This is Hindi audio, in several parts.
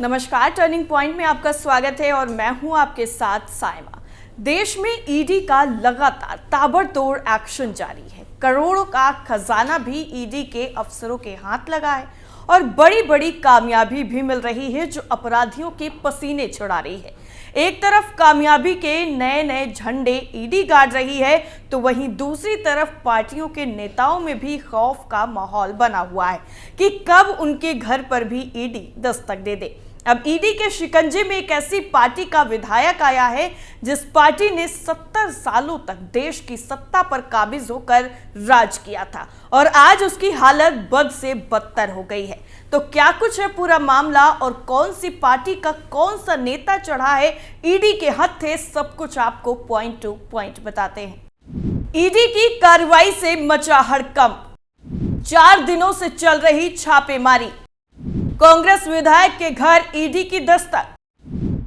नमस्कार, टर्निंग पॉइंट में आपका स्वागत है और मैं हूं आपके साथ साइमा। देश में ईडी का लगातार ताबड़तोड़ एक्शन जारी है। करोड़ों का खजाना भी ईडी के अफसरों के हाथ लगा है और बड़ी बड़ी कामयाबी भी मिल रही है जो अपराधियों के पसीने छुड़ा रही है। एक तरफ कामयाबी के नए नए झंडे ईडी गाड़ रही है तो वहीं दूसरी तरफ पार्टियों के नेताओं में भी खौफ का माहौल बना हुआ है कि कब उनके घर पर भी ईडी दस्तक दे दे। अब ईडी के शिकंजे में एक ऐसी पार्टी का विधायक आया है जिस पार्टी ने 70 सालों तक देश की सत्ता पर काबिज होकर राज किया था और आज उसकी हालत बद से बदतर हो गई है। तो क्या कुछ है पूरा मामला और कौन सी पार्टी का कौन सा नेता चढ़ा है ईडी के हत्थे, सब कुछ आपको पॉइंट टू पॉइंट बताते हैं। ईडी की कार्रवाई से मचा हड़कंप, 4 दिनों से चल रही छापेमारी, कांग्रेस विधायक के घर ईडी की दस्तक,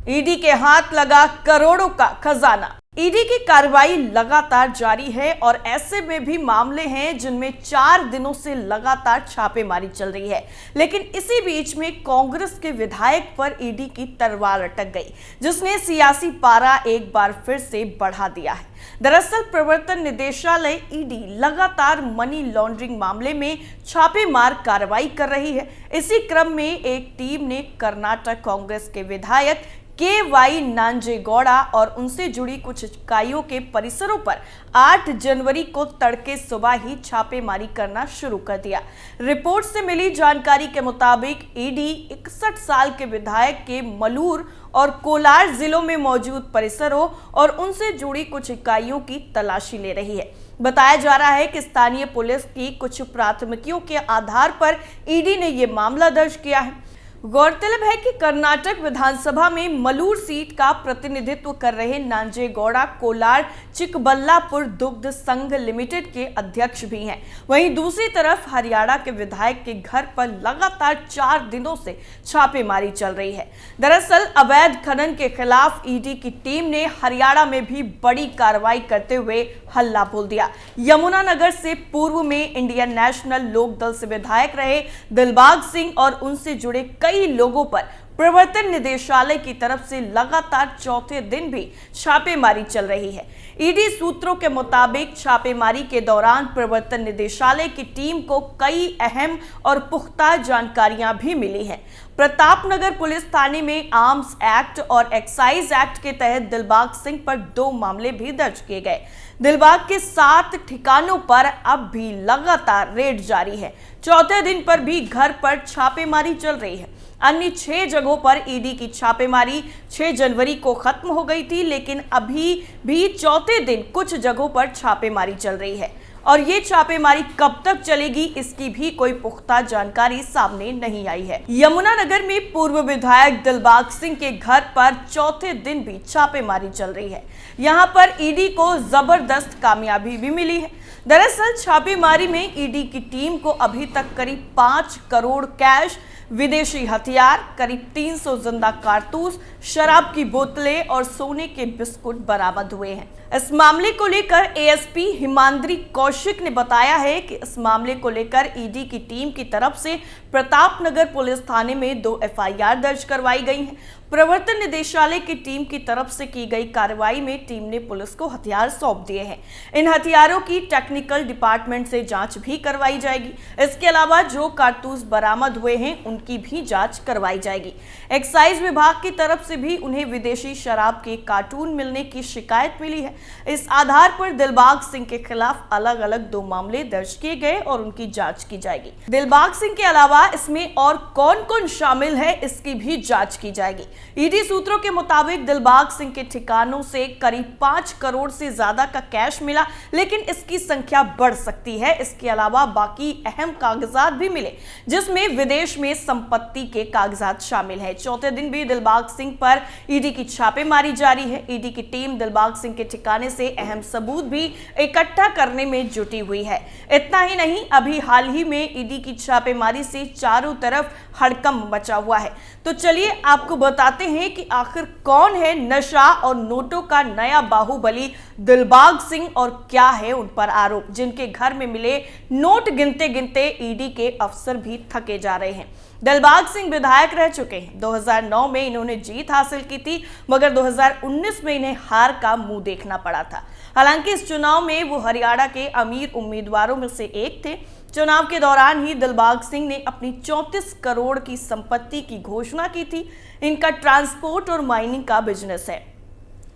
ईडी के हाथ लगा करोड़ों का खजाना। ईडी की कार्रवाई लगातार जारी है और ऐसे में भी मामले हैं जिनमें 4 दिनों से लगातार छापेमारी चल रही है। लेकिन इसी बीच में कांग्रेस के विधायक पर ईडी की तलवार अटक गई जिसने सियासी पारा एक बार फिर से बढ़ा दिया है। दरअसल प्रवर्तन निदेशालय ईडी लगातार मनी लॉन्ड्रिंग मामले में छापेमार कार्रवाई कर रही है। इसी क्रम में एक टीम ने कर्नाटक कांग्रेस के विधायक के.वाई. नांजेगौड़ा और उनसे जुड़ी कुछ इकाइयों के परिसरों पर 8 जनवरी को तड़के सुबह ही छापेमारी करना शुरू कर दिया। रिपोर्ट से मिली जानकारी के मुताबिक ईडी 61 साल के विधायक के मलूर और कोलार जिलों में मौजूद परिसरों और उनसे जुड़ी कुछ इकाइयों की तलाशी ले रही है। बताया जा रहा है कि स्थानीय पुलिस की कुछ प्राथमिकियों के आधार पर ईडी ने यह मामला दर्ज किया है। गौरतलब है कि कर्नाटक विधानसभा में मलूर सीट का प्रतिनिधित्व कर रहे नांजेगौड़ा कोलार चिकबल्लापुर दुग्ध संघ लिमिटेड के अध्यक्ष भी हैं। वहीं दूसरी तरफ हरियाणा के विधायक के घर पर लगातार 4 दिनों से छापेमारी चल रही है। दरअसल अवैध खनन के खिलाफ ईडी की टीम ने हरियाणा में भी बड़ी कार्रवाई करते हुए हल्ला बोल दिया। यमुनानगर से पूर्व में इंडियन नेशनल लोक दल से विधायक रहे दिलबाग सिंह और उनसे जुड़े कई लोगों पर प्रवर्तन निदेशालय की तरफ से लगातार चौथे दिन भी छापेमारी चल रही है। ईडी सूत्रों के मुताबिक छापेमारी के दौरान प्रवर्तन निदेशालय की टीम को कई अहम और पुख्ता जानकारियां भी मिली हैं। प्रतापनगर पुलिस थाने में आर्म्स एक्ट और एक्साइज एक्ट के तहत दिलबाग सिंह पर 2 मामले भी दर्ज किए गए। दिलबाग के 7 ठिकानों पर अब भी लगातार रेड जारी है। चौथे दिन पर भी घर पर छापेमारी चल रही है। अन्य 6 जगहों पर ईडी की छापेमारी 6 जनवरी को खत्म हो गई थी, लेकिन अभी भी चौथे दिन कुछ जगहों पर छापेमारी चल रही है और ये छापेमारी कब तक चलेगी इसकी भी कोई पुख्ता जानकारी सामने नहीं आई है। यमुनानगर में पूर्व विधायक दिलबाग सिंह के घर पर चौथे दिन भी छापेमारी चल रही है। यहाँ पर ईडी को जबरदस्त कामयाबी भी मिली है। दरअसल छापेमारी में ईडी की टीम को अभी तक करीब 5 करोड़ कैश, विदेशी हथियार, करीब 300 जिंदा कारतूस, शराब की बोतलें और सोने के बिस्कुट बरामद हुए हैं। इस मामले को लेकर एएसपी हिमांद्री कौशिक ने बताया है कि इस मामले को लेकर ईडी की टीम की तरफ से प्रतापनगर पुलिस थाने में 2 एफआईआर दर्ज करवाई गई हैं। प्रवर्तन निदेशालय की टीम की तरफ से की गई कार्रवाई में टीम ने पुलिस को हथियार सौंप दिए हैं। इन हथियारों की टेक्निकल डिपार्टमेंट से जांच भी करवाई जाएगी। इसके अलावा जो कारतूस बरामद हुए हैं उनकी भी जांच करवाई जाएगी। एक्साइज विभाग की तरफ से भी उन्हें विदेशी शराब के कार्टून मिलने की शिकायत मिली है। इस आधार पर दिलबाग सिंह के खिलाफ अलग अलग 2 मामले दर्ज किए गए और उनकी जांच की जाएगी। दिलबाग सिंह के अलावा इसमें और कौन कौन शामिल है इसकी भी जांच की जाएगी। ईडी सूत्रों के मुताबिक दिलबाग सिंह के ठिकानों से करीब 5 करोड़ से ज्यादा का कैश मिला, लेकिन इसकी संख्या बढ़ सकती है। इसके अलावा बाकी अहम कागजात भी मिले जिसमें विदेश में संपत्ति के कागजात शामिल है। चौथे दिन भी दिलबाग सिंह पर ईडी की छापेमारी जारी है। ईडी की टीम दिलबाग सिंह के ठिकाने से अहम सबूत भी इकट्ठा करने में जुटी हुई है। इतना ही नहीं, अभी हाल ही में ईडी की छापेमारी से चारों तरफ हड़कंप मचा हुआ है। तो चलिए आपको बताते हैं कि आखिर कौन है नशा और नोटों का नया बाहुबली दिलबाग सिंह और क्या है उन पर आरोप, जिनके घर में मिले नोट गिनते गिनते ईडी के अफसर भी थके जा रहे हैं। दिलबाग सिंह विधायक रह चुके हैं। 2009 में इन्होंने जीत हासिल की थी, मगर 2019 में इन्हें हार का मुंह देखना पड़ा था। हालांकि इस चुनाव में वो हरियाणा के अमीर उम्मीदवारों में से एक थे। चुनाव के दौरान ही दिलबाग सिंह ने अपनी 34 करोड़ की संपत्ति की घोषणा की थी। इनका ट्रांसपोर्ट और माइनिंग का बिजनेस है।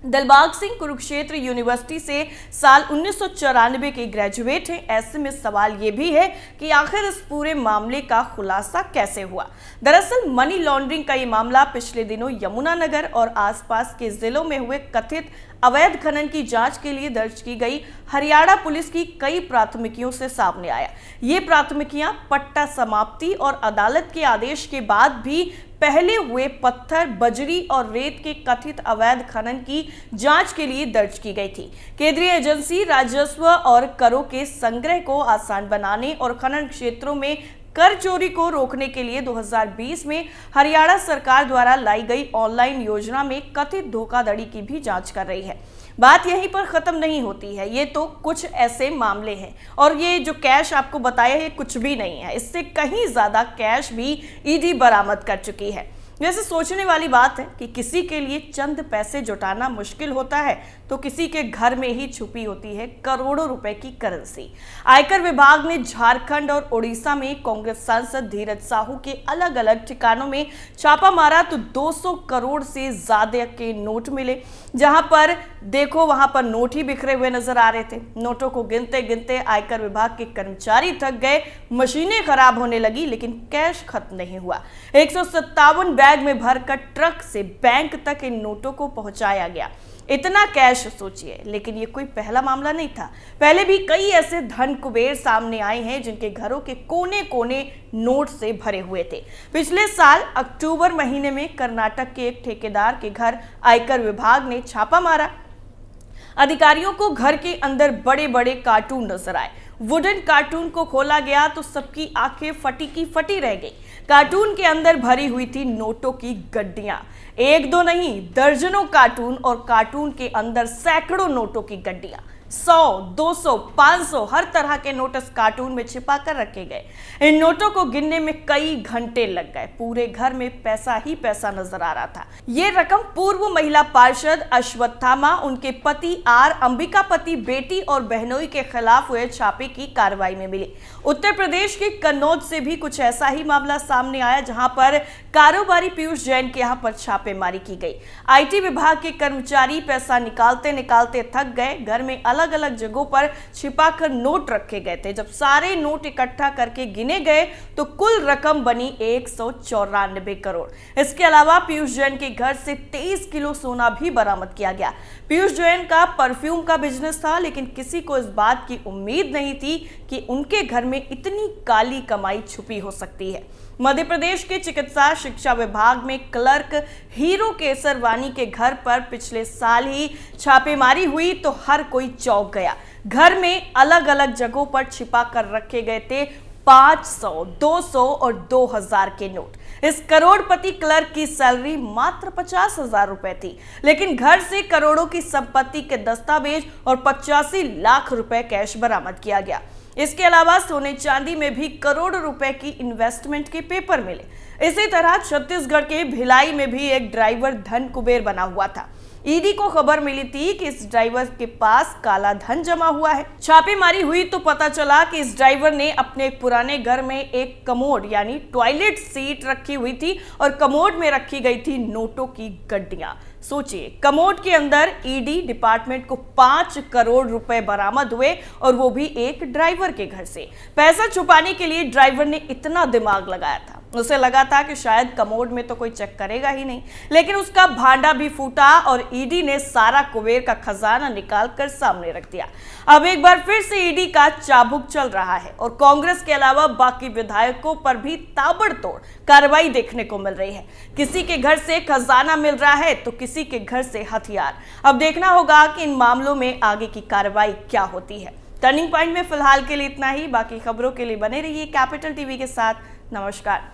दिलबाग सिंह कुरुक्षेत्र यूनिवर्सिटी से साल 1994 के ग्रेजुएट हैं। ऐसे में सवाल ये भी है कि आखिर इस पूरे मामले का खुलासा कैसे हुआ। दरअसल मनी लॉन्ड्रिंग का ये मामला पिछले दिनों यमुनानगर और आसपास के जिलों में हुए कथित अवैध खनन की जांच के लिए दर्ज की गई हरियाणा पुलिस की कई प्राथमिकियों से सामने आया। ये प्राथमिकियां पट्टा समाप्ति और अदालत के आदेश के बाद भी पहले हुए पत्थर, बजरी और रेत के कथित अवैध खनन की जांच के लिए दर्ज की गई थी। केंद्रीय एजेंसी राजस्व और करों के संग्रह को आसान बनाने और खनन क्षेत्रों में कर चोरी को रोकने के लिए 2020 में हरियाणा सरकार द्वारा लाई गई ऑनलाइन योजना में कथित धोखाधड़ी की भी जांच कर रही है। बात यहीं पर खत्म नहीं होती है। ये तो कुछ ऐसे मामले हैं और ये जो कैश आपको बताया है कुछ भी नहीं है। इससे कहीं ज्यादा कैश भी ईडी बरामद कर चुकी है। वैसे सोचने वाली बात है कि किसी के लिए चंद पैसे जुटाना मुश्किल होता है तो किसी के घर में ही छुपी होती है करोड़ों रुपए की करेंसी। आयकर विभाग ने झारखंड और उड़ीसा में कांग्रेस सांसद धीरज साहू के अलग अलग ठिकानों में छापा मारा तो 200 करोड़ से ज्यादा के नोट मिले। जहां पर देखो वहां पर नोट ही बिखरे हुए नजर आ रहे थे। नोटों को गिनते गिनते आयकर विभाग के कर्मचारी थक गए, मशीनें खराब होने लगी, लेकिन कैश खत्म नहीं हुआ। 157 बैग में भरकर ट्रक से बैंक तक इन नोटों को पहुंचाया गया। इतना कैश सोचिए, लेकिन ये कोई पहला मामला नहीं था। पहले भी कई ऐसे धन कुबेर सामने आए हैं जिनके घरों के कोने कोने नोट से भरे हुए थे। पिछले साल अक्टूबर महीने में कर्नाटक के एक ठेकेदार के घर आयकर विभाग ने छापा मारा। अधिकारियों को घर के अंदर बड़े बड़े कार्टून नजर आए। वुडन कार्टून को खोला गया तो सबकी आंखें फटी की फटी रह गई। कार्टून के अंदर भरी हुई थी नोटों की गड्डियां। एक दो नहीं, दर्जनों कार्टून और कार्टून के अंदर सैकड़ों नोटों की गड्डियां। 100, 200, 500 हर तरह के नोट इस कार्टून में छिपा कर रखे गए। इन नोटों को गिनने में कई घंटे लग गए। पूरे घर में पैसा ही पैसा नजर आ रहा था। ये रकम पूर्व महिला पार्षद अश्वत्थामा, उनके पति आर अंबिकापति, बेटी और बहनोई के खिलाफ हुए छापे की कार्रवाई में मिली। उत्तर प्रदेश के कन्नौज से भी कुछ ऐसा ही मामला सामने आया, जहां पर कारोबारी पीयूष जैन के यहां पर छापेमारी की गई। आईटी विभाग के कर्मचारी पैसा निकालते निकालते थक गए। घर में अलग अलग जगहों पर छिपाकर नोट रखे गए थे। जब सारे नोट इकट्ठा करके गिने गए तो कुल रकम बनी 194 करोड़। इसके अलावा पीयूष जैन के घर से 23 किलो सोना भी बरामद किया गया। पीयूष जैन का परफ्यूम का बिजनेस था, लेकिन किसी को इस बात की उम्मीद नहीं थी कि उनके घर में इतनी काली कमाई छुपी हो सकती है। मध्य प्रदेश के चिकित्सा शिक्षा विभाग में क्लर्क हीरो केसरवानी के घर पर पिछले साल ही छापेमारी हुई तो हर कोई चौंक गया। घर में अलग अलग जगहों पर छिपा कर रखे गए थे 500, 200 और 2000 के नोट। इस करोड़पति क्लर्क की सैलरी मात्र 50,000 रुपए थी, लेकिन घर से करोड़ों की संपत्ति के दस्तावेज और 85 लाख रुपए कैश बरामद किया गया। इसके अलावा सोने चांदी में भी करोड़ों रुपए की इन्वेस्टमेंट के पेपर मिले। इसी तरह छत्तीसगढ़ के भिलाई में भी एक ड्राइवर धन कुबेर बना हुआ था। ईडी को खबर मिली थी कि इस ड्राइवर के पास काला धन जमा हुआ है। छापेमारी हुई तो पता चला कि इस ड्राइवर ने अपने एक पुराने घर में एक कमोड यानी टॉयलेट सीट रखी हुई थी और कमोड में रखी गई थी नोटों की गड्डियां। सोचिए, कमोड के अंदर ईडी डिपार्टमेंट को 5 करोड़ रुपए बरामद हुए और वो भी एक ड्राइवर के घर से। पैसा छुपाने के लिए ड्राइवर ने इतना दिमाग लगाया था। उसे लगा था कि शायद कमोड में तो कोई चेक करेगा ही नहीं, लेकिन उसका भांडा भी फूटा और ईडी ने सारा कुबेर का खजाना निकाल कर सामने रख दिया। अब एक बार फिर से ईडी का चाबुक चल रहा है और कांग्रेस के अलावा बाकी विधायकों पर भी ताबड़तोड़ कार्रवाई देखने को मिल रही है। किसी के घर से खजाना मिल रहा है तो किसी के घर से हथियार। अब देखना होगा कि इन मामलों में आगे की कार्रवाई क्या होती है। टर्निंग पॉइंट में फिलहाल के लिए इतना ही। बाकी खबरों के लिए बने रहिए कैपिटल टीवी के साथ। नमस्कार।